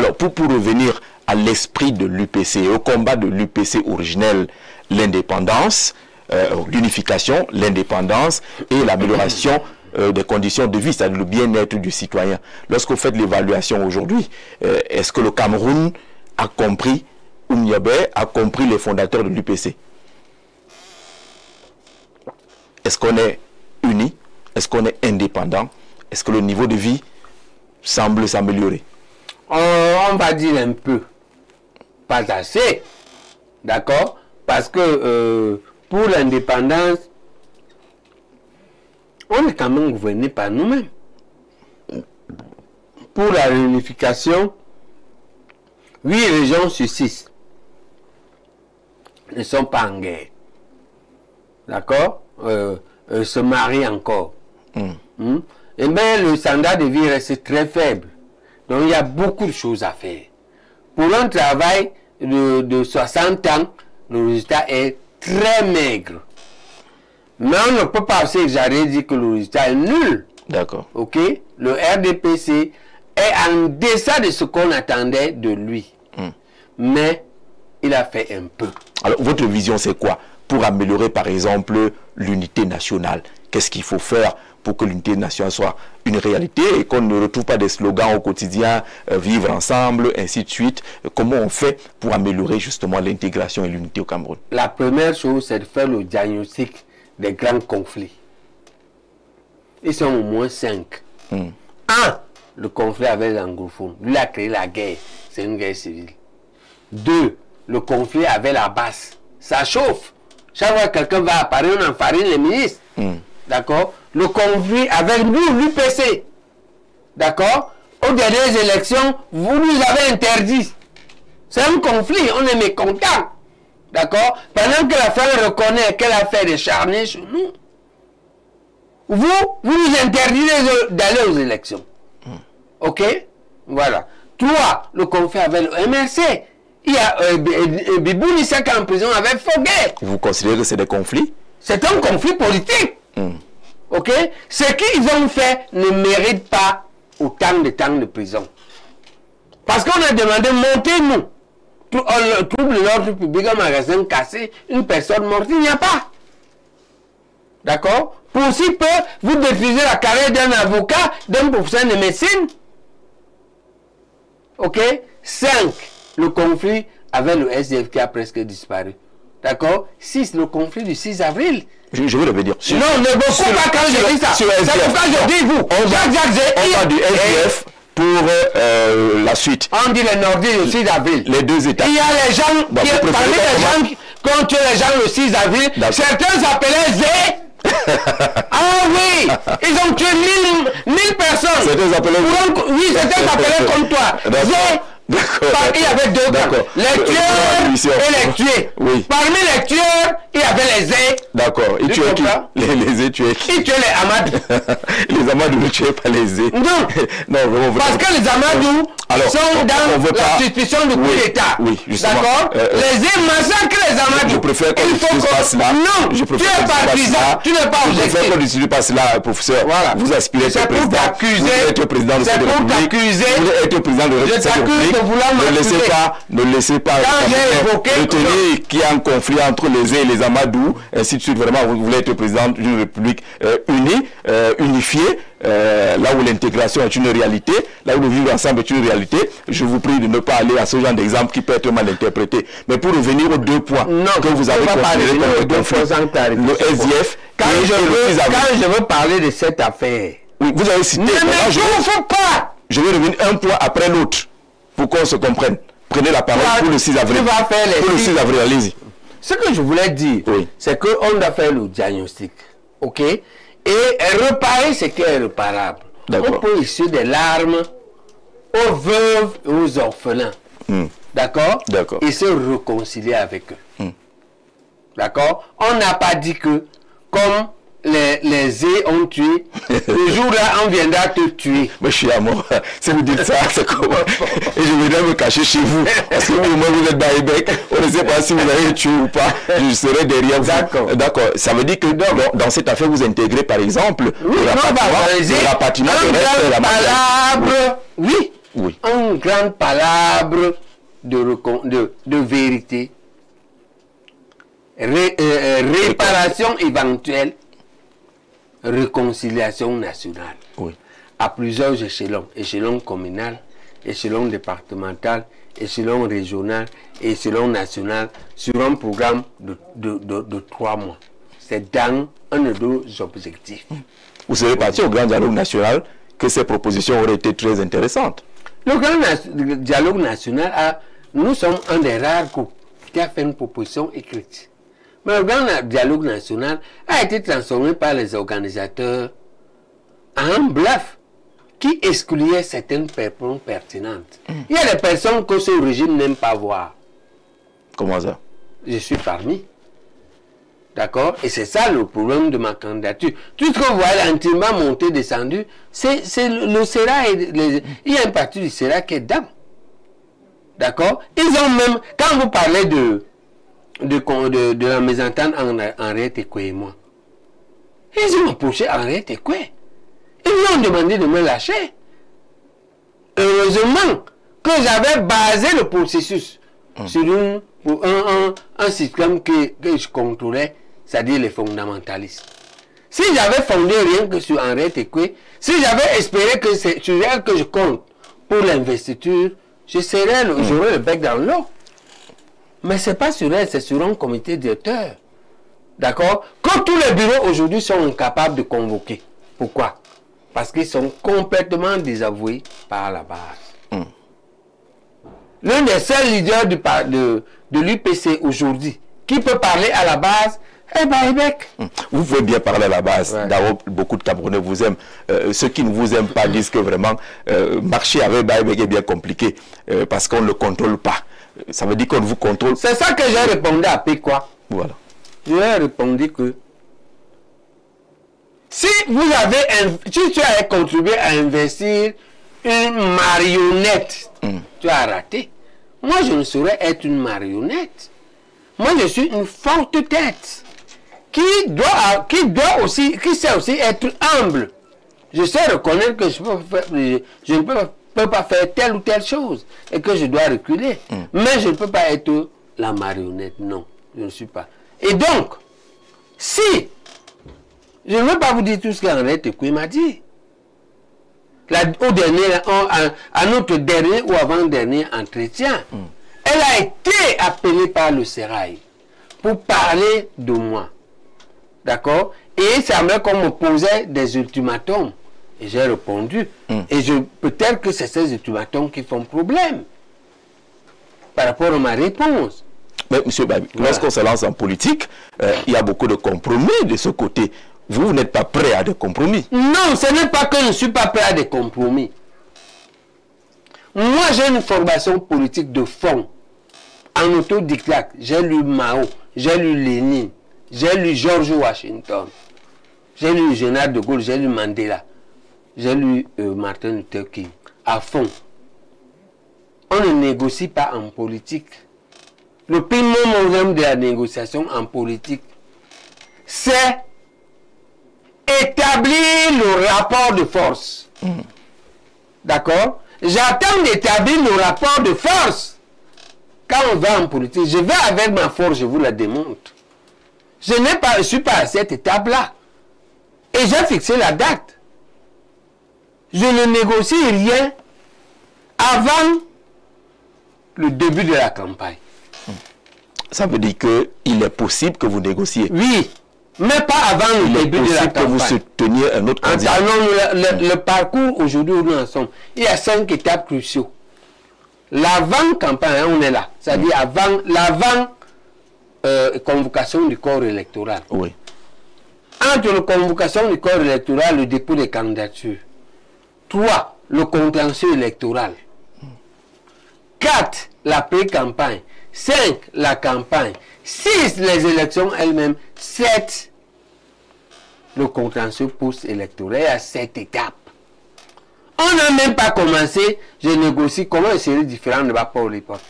Alors, pour revenir à l'esprit de l'UPC, au combat de l'UPC originel, l'indépendance, l'unification, l'indépendance et l'amélioration des conditions de vie, c'est-à-dire le bien-être du citoyen. Lorsque vous faites l'évaluation aujourd'hui, est-ce que le Cameroun a compris, Oumniabé a compris les fondateurs de l'UPC? Est-ce qu'on est unis? Est-ce qu'on est indépendant? Est-ce que le niveau de vie semble s'améliorer? On va dire un peu. Pas assez. D'accord? Parce que pour l'indépendance, on est quand même gouverné par nous-mêmes. Pour la réunification, 8 régions sur 6 ne sont pas en guerre. D'accord? Se marient encore. Et bien, le standard de vie reste très faible. Donc, il y a beaucoup de choses à faire. Pour un travail de 60 ans, le résultat est très maigre. Mais on ne peut pas s'exagérer dire que le résultat est nul. D'accord. Ok? Le RDPC est en deçà de ce qu'on attendait de lui. Mais il a fait un peu. Alors, votre vision, c'est quoi? Pour améliorer, par exemple, l'unité nationale, qu'est-ce qu'il faut faire pour que l'unité nationale soit une réalité et qu'on ne retrouve pas des slogans au quotidien, vivre ensemble, ainsi de suite? Comment on fait pour améliorer justement l'intégration et l'unité au Cameroun? La première chose, c'est de faire le diagnostic des grands conflits. Ils sont au moins 5. Un, le conflit avec les anglophones. Lui a créé la guerre. C'est une guerre civile. 2, le conflit avec la basse. Ça chauffe. Chaque fois que quelqu'un va apparaître, on enfarine les ministres. D'accord? Le conflit avec nous, l'UPC. D'accord? Aux dernières élections, vous nous avez interdit. C'est un conflit, on est mécontent. D'accord? Pendant que la femme reconnaît qu'elle a fait des charniers sur nous, vous nous interdisez d'aller aux élections. Ok? Voilà. 3, le conflit avec le MRC. Il y a Bibou Nissaka en prison avec Foguet. Vous considérez que c'est des conflits? C'est un conflit politique. Ok? Ce qu'ils ont fait ne mérite pas autant de temps de prison. Parce qu'on a demandé, montez-nous. Trouble de l'ordre public, un magasin cassé, une personne morte, il n'y a pas. D'accord? Pour si peu, vous détruisez la carrière d'un avocat, d'un professeur de médecine. Ok? 5, le conflit avec le SDF qui a presque disparu. D'accord? 6, le conflit du 6 avril. Je vais revenir. Non, ne beaucoup pas quand je dis ça. C'est pourquoi je dis vous. On va du SDF pour la suite. On dit les Nordiques le 6 avril. Les 2 États. Il y a les gens, parmi les gens qui ont tué les gens le 6 avril, certains s'appelaient Zé. Ah oui, ils ont tué 1000 personnes. Certains s'appelaient. Oui, certains s'appelaient comme toi. Zé. Il y avait 2 camps, les tueurs et les tués. Oui. Parmi les tueurs, il y avait les Zé. D'accord. Ils tuaient qui? Les Zé tuaient qui? Ils tuaient les Amadou. Les Amadou ne tuaient pas les Zé. Non. Non, vraiment. Parce que les Amadou sont dans la suspicion de coup d'État. Oui, justement. D'accord? Les Zé massacrent les Amadou. Je préfère qu'on n'utilise pas cela. Non, tu es partisan, tu n'es pas objectif. Je préfère qu'on n'utilise pas cela, professeur. Voilà. Vous aspirez à être président. Vous êtes président de la République. C'est pour t'accuser. Vous êtes président de la République. Ne laissez pas retenir qu'il y a un conflit entre les Zé et les Amadou, ainsi de suite. Vraiment, vous voulez être président d'une République unie, unifiée, là où l'intégration est une réalité, là où le vivre ensemble est une réalité. Je vous prie de ne pas aller à ce genre d'exemple qui peut être mal interprété. Mais pour revenir aux 2 points que vous avez considérés comme le conflit, le SDF, quand je veux parler de cette affaire, oui, vous avez cité. Je vais revenir un point après l'autre pour qu'on se comprenne. Prenez la parole pour le 6 avril. Pour le 6 avril, allez-y. Ce que je voulais dire, c'est qu'on doit faire le diagnostic. Ok? Et réparer ce qui est réparable. On peut issuer des larmes aux veuves et aux orphelins. D'accord? Et se réconcilier avec eux. D'accord? On n'a pas dit que, comme les Zé ont tué, le jour-là, on viendra te tuer. Mais je suis à mort. Si vous dites ça, c'est comment? Et je viendrai me cacher chez vous. Parce que vous, moi, vous êtes Baïbec. On ne sait pas si vous allez tuer ou pas. Je serai derrière vous. D'accord. Ça veut dire que dans cette affaire, vous intégrez, par exemple, le rapatriement de oui, Oui. Une grande palabre de vérité. Réparation éventuelle. Réconciliation nationale. Oui. À plusieurs échelons. Échelon communal, échelon départemental, échelon régional, échelon national, sur un programme de 3 mois. C'est dans un de nos objectifs. Vous serez parti au grand dialogue national que ces propositions auraient été très intéressantes. Le grand dialogue national, nous sommes un des rares groupes qui a fait une proposition écrite. Mais le grand dialogue national a été transformé par les organisateurs en un bluff qui excluait certaines personnes pertinentes. Il y a des personnes que ce régime n'aime pas voir. Comment ça? Je suis parmi. D'accord? Et c'est ça le problème de ma candidature. Tout ce que vous voyez, l'antimat monté, descendu, c'est le CERA. Il y a une partie du CERA qui est dedans. D'accord? Ils ont même, quand vous parlez de la mésentente Henriette Ekwe et moi, ils ont approché Henriette Ekwe. Ils lui ont demandé de me lâcher. Heureusement que j'avais basé le processus sur un système que je contrôlais, c'est-à-dire les fondamentalistes. Si j'avais fondé rien que sur Henriette Ekwe, si j'avais espéré que c'est sur elle que je compte pour l'investiture, j'aurais le bec dans l'eau. Mais ce n'est pas sur elle, c'est sur un comité directeur. D'accord? Que tous les bureaux aujourd'hui sont incapables de convoquer. Pourquoi? Parce qu'ils sont complètement désavoués par la base. L'un des seuls leaders de l'UPC aujourd'hui qui peut parler à la base est Baïbek. Vous pouvez bien parler à la base. Ouais. D'abord, beaucoup de Camerounais vous aiment. Ceux qui ne vous aiment pas disent que vraiment marcher avec Baïbek est bien compliqué parce qu'on ne le contrôle pas. Ça veut dire qu'on vous contrôle. C'est ça que j'ai répondu à Pékwa. Voilà. Je lui ai répondu que si tu as contribué à investir une marionnette, tu as raté. Moi, je ne saurais être une marionnette. Moi, je suis une forte tête qui sait aussi être humble. Je sais reconnaître que je ne peux pas faire telle ou telle chose et que je dois reculer. Mais je ne peux pas être la marionnette. Non, je ne suis pas. Et donc, si je ne veux pas vous dire tout ce qu'Henriette Ekwe m'a dit. À notre dernier ou avant-dernier entretien, elle a été appelée par le Serail pour parler de moi. D'accord? Et il semblait qu'on me posait des ultimatums. Et j'ai répondu. Et peut-être que c'est ces ultimatums qui font problème par rapport à ma réponse. Mais M. Babi, lorsqu'on se lance en politique, il y a beaucoup de compromis de ce côté. Vous n'êtes pas prêt à des compromis. Non, ce n'est pas que je ne suis pas prêt à des compromis. Moi, j'ai une formation politique de fond. En autodidacte, j'ai lu Mao, j'ai lu Lénine, j'ai lu George Washington, j'ai lu Général de Gaulle, j'ai lu Mandela, j'ai lu Martin Luther King. À fond. On ne négocie pas en politique. Le premier moment de la négociation en politique, c'est établir le rapport de force. D'accord? J'attends d'établir le rapport de force. Quand on va en politique, je vais avec ma force, je vous la démontre. Je ne suis pas à cette étape-là. Et j'ai fixé la date. Je ne négocie rien avant le début de la campagne. Ça veut dire qu'il est possible que vous négociez. Oui. Mais pas avant le début de la campagne. Que vous souteniez un autre candidat. Le parcours aujourd'hui où nous en sommes, il y a 5 étapes cruciaux. L'avant-campagne, on est là. C'est-à-dire l'avant convocation du corps électoral. Oui. Entre la convocation du corps électoral, le dépôt des candidatures. 3. Le contentieux électoral. 4. La pré-campagne. 5. La campagne. 6. Les élections elles-mêmes. 7. Le contentieux post-électoral à 7 étapes. On n'a même pas commencé, je négocie comment une série différente ne va pas au l'époque.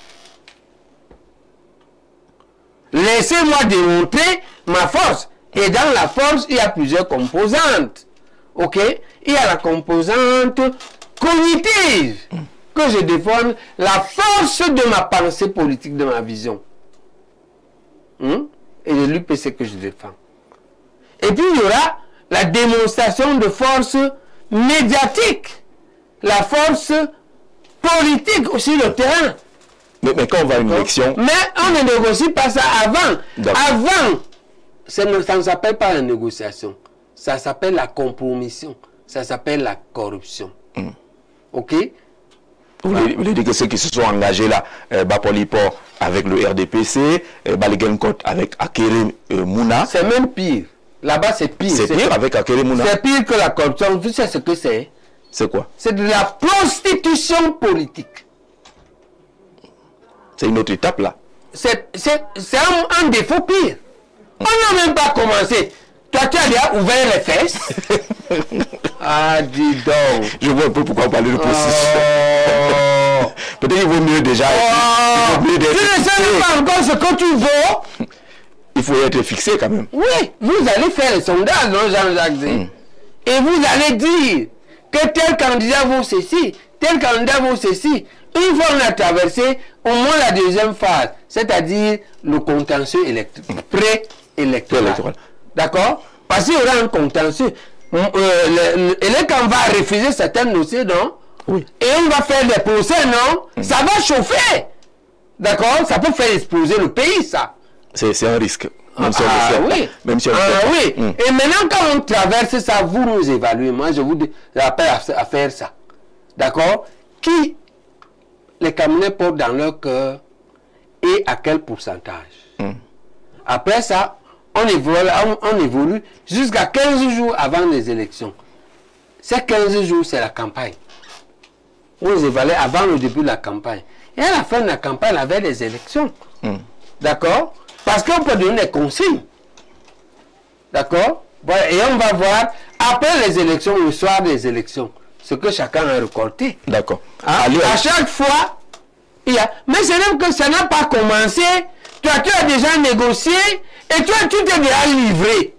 Laissez-moi démontrer ma force. Et dans la force, il y a plusieurs composantes. Ok? Il y a la composante cognitive. Que que je défende la force de ma pensée politique, de ma vision. Et de l'UPC que je défends. Et puis il y aura la démonstration de force médiatique, la force politique aussi le terrain. Mais quand on va à une élection... Mais on ne négocie pas ça avant. Avant, ça ne s'appelle pas la négociation. Ça s'appelle la compromission. Ça s'appelle la corruption. Ok? Vous voulez dire que ceux qui se sont engagés là, Bapolipo avec le RDPC, Baligenkot avec Akerim Mouna. C'est même pire. Là-bas, c'est pire. C'est pire avec Akerim Mouna. C'est pire que la corruption. Vous savez ce que c'est? C'est quoi? C'est de la prostitution politique. C'est une autre étape là. C'est un défaut pire. On n'a même pas commencé. Toi, tu as déjà ouvert les fesses. Ah, dis donc. Je vois un peu pourquoi parler de processus. Peut-être qu'il vaut mieux déjà. Tu ne sais pas encore ce que tu veux. Il faut être fixé quand même. Oui, vous allez faire le sondage, non, Jean-Jacques Zé. Et vous allez dire que tel candidat vaut ceci, tel candidat vaut ceci. Une fois on a traversé au moins la deuxième phase, c'est-à-dire le contentieux pré-électoral. D'accord? Parce qu'il y aura un contentieux. Et là, quand on va refuser certains dossiers, non? Oui. Et on va faire des procès, non? Ça va chauffer. D'accord? Ça peut faire exploser le pays, ça. C'est un risque. Même si on oui. Même si on oui. Et maintenant, quand on traverse ça, vous nous évaluez. Moi, je vous appelle à faire ça. D'accord? Qui les Camerounais portent dans leur cœur et à quel pourcentage? Après ça, on évolue jusqu'à 15 jours avant les élections. Ces 15 jours, c'est la campagne. On les évalue avant le début de la campagne. Et à la fin de la campagne, avec les élections. D'accord? Parce qu'on peut donner des consignes. D'accord? Voilà. Et on va voir, après les élections, le soir des élections, ce que chacun a récolté. D'accord. À chaque fois, il y a... Mais c'est même que ça n'a pas commencé. Toi, tu as déjà négocié et toi, tu t'es déjà livré.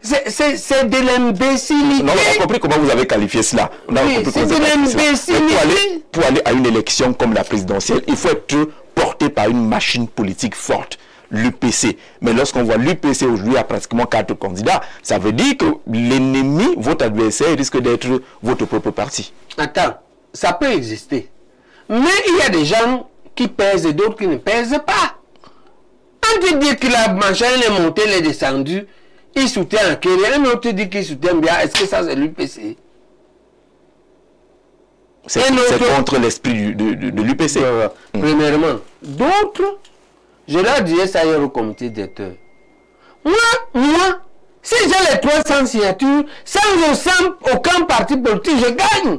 C'est de l'imbécilité. On a compris comment vous avez qualifié cela. Oui, c'est de l'imbécilité. Pour aller à une élection comme la présidentielle, il faut être porté par une machine politique forte, l'UPC. Mais lorsqu'on voit l'UPC aujourd'hui à pratiquement 4 candidats, ça veut dire que l'ennemi, votre adversaire, risque d'être votre propre parti. Attends, ça peut exister. Mais il y a des gens qui pèsent et d'autres qui ne pèsent pas. On te dit que la machin est montée, elle est descendue, il soutient un Kéria, un autre dit qu'il soutient bien. Est-ce que ça c'est l'UPC? C'est contre l'esprit de l'UPC. Premièrement. D'autres, je leur disais ça hier au comité directeur. Moi, si j'ai les 300 signatures, sans aucun parti politique, je gagne.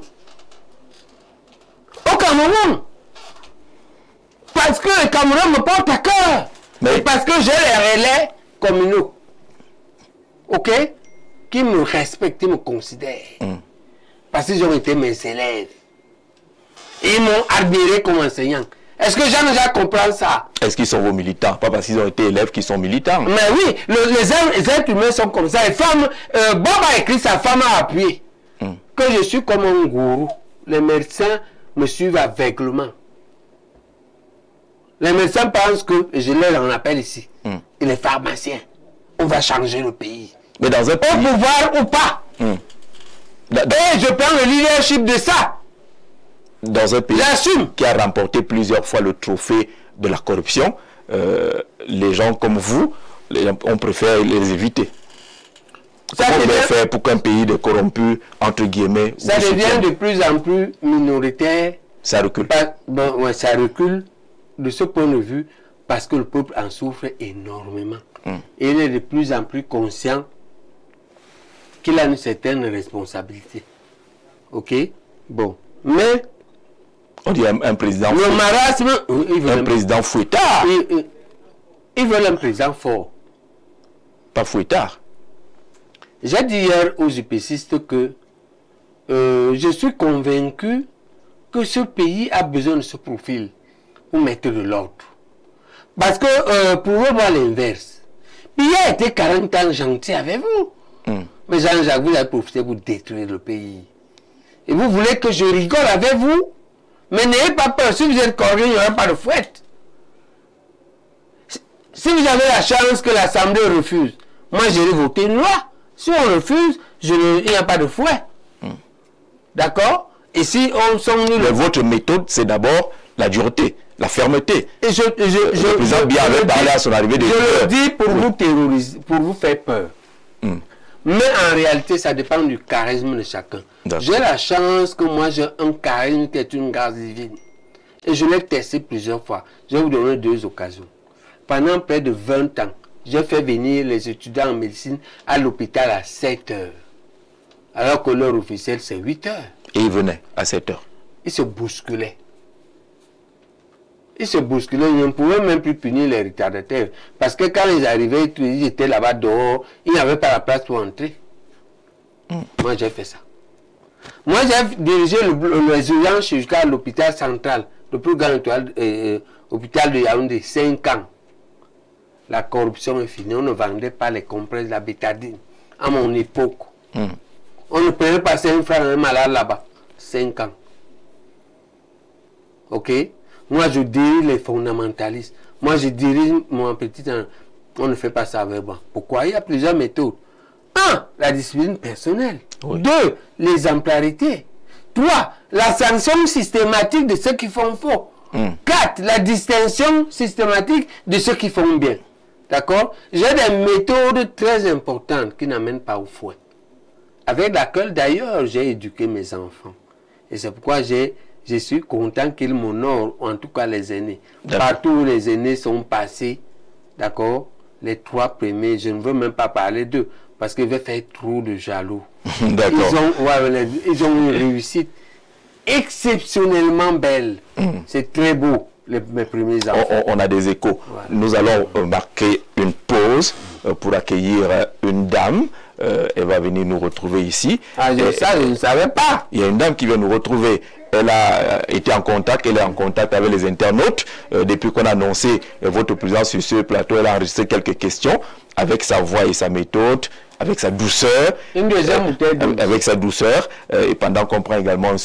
Au Cameroun. Parce que le Cameroun me porte à cœur. Et parce que j'ai les relais communaux. Ok? Qui me respectent, qui me considèrent. Parce qu'ils ont été mes élèves. Ils m'ont admiré comme enseignant. Est-ce que Jean-Jacques comprend ça? Est-ce qu'ils sont vos militants? Pas parce qu'ils ont été élèves qu'ils sont militants. Mais oui, les êtres humains sont comme ça. Les femmes, Bob a écrit, sa femme a appuyé. Que je suis comme un gourou. Les médecins me suivent aveuglement. Les médecins pensent que, je leur en appelle ici, et les pharmaciens, on va changer le pays. Mais dans un pays... Au pouvoir ou pas. Et je prends le leadership de ça. Dans un pays qui a remporté plusieurs fois le trophée de la corruption, les gens comme vous, on préfère les éviter. Comment on va faire pour qu'un pays de corrompus, entre guillemets... Ça devient de plus en plus minoritaire. Ça recule. Ça recule de ce point de vue parce que le peuple en souffre énormément. Et il est de plus en plus conscient qu'il a une certaine responsabilité. Ok? Bon. Mais... On dit un président... Le marasme... Un président fouettard. Ils veulent un président fort. Pas fouettard. J'ai dit hier aux UPCistes que je suis convaincu que ce pays a besoin de ce profil pour mettre de l'ordre. Parce que pour eux, voir l'inverse. Il a été 40 ans gentil avec vous. Mais Jean-Jacques, vous avez profité pour détruire le pays. Et vous voulez que je rigole avec vous? Mais n'ayez pas peur, si vous êtes cordial, il n'y aura pas de fouette. Si vous avez la chance que l'Assemblée refuse, moi j'ai voté une loi. Si on refuse, il n'y a pas de fouet. D'accord? Et si on s'en... Mais votre méthode, c'est d'abord la dureté, la fermeté. Et le président Biya avait parlé à son arrivée de... Je le dis pour vous terroriser, pour vous faire peur. Mais en réalité, ça dépend du charisme de chacun. J'ai la chance que moi j'ai un charisme qui est une grâce divine. Et je l'ai testé plusieurs fois. Je vais vous donner 2 occasions. Pendant près de 20 ans, j'ai fait venir les étudiants en médecine à l'hôpital à 7 heures. Alors que l'heure officielle, c'est 8 heures. Et ils venaient à 7 heures. Ils se bousculaient. Ils se bousculaient. Ils ne pouvaient même plus punir les retardataires. Parce que quand ils arrivaient, ils étaient là-bas dehors. Ils n'avaient pas la place pour entrer. Moi, j'ai fait ça. Moi, j'ai dirigé les urgences jusqu'à l'hôpital central. Le plus grand hôpital de Yaoundé, 5 ans. La corruption est finie. On ne vendait pas les compresses, la bétadine. À mon époque. On ne prenait pas 5 francs un malade là-bas. 5 ans. Ok? Moi, je dirige les fondamentalistes. Moi, je dirige mon petit... On ne fait pas ça avec moi. Pourquoi? Il y a plusieurs méthodes. 1. La discipline personnelle. 2. L'exemplarité. 3. La sanction systématique de ceux qui font faux. 4. La distinction systématique de ceux qui font bien. D'accord? J'ai des méthodes très importantes qui n'amènent pas au fouet. Avec laquelle d'ailleurs j'ai éduqué mes enfants. Et c'est pourquoi je suis content qu'ils m'honorent, en tout cas les aînés. Partout où les aînés sont passés, d'accord, les 3 premiers, je ne veux même pas parler d'eux, parce qu'ils veulent faire trop de jaloux. Ils ont une réussite exceptionnellement belle. C'est très beau. Mes premiers enfants. On a des échos. Voilà. Nous allons marquer une pause pour accueillir une dame. Elle va venir nous retrouver ici. Ah, ça, je ne savais pas. Il y a une dame qui vient nous retrouver. Elle a été en contact, elle est en contact avec les internautes. Depuis qu'on a annoncé votre présence sur ce plateau, elle a enregistré quelques questions avec sa voix et sa méthode, avec sa douceur. Une deuxième avec sa douceur. Et pendant qu'on prend également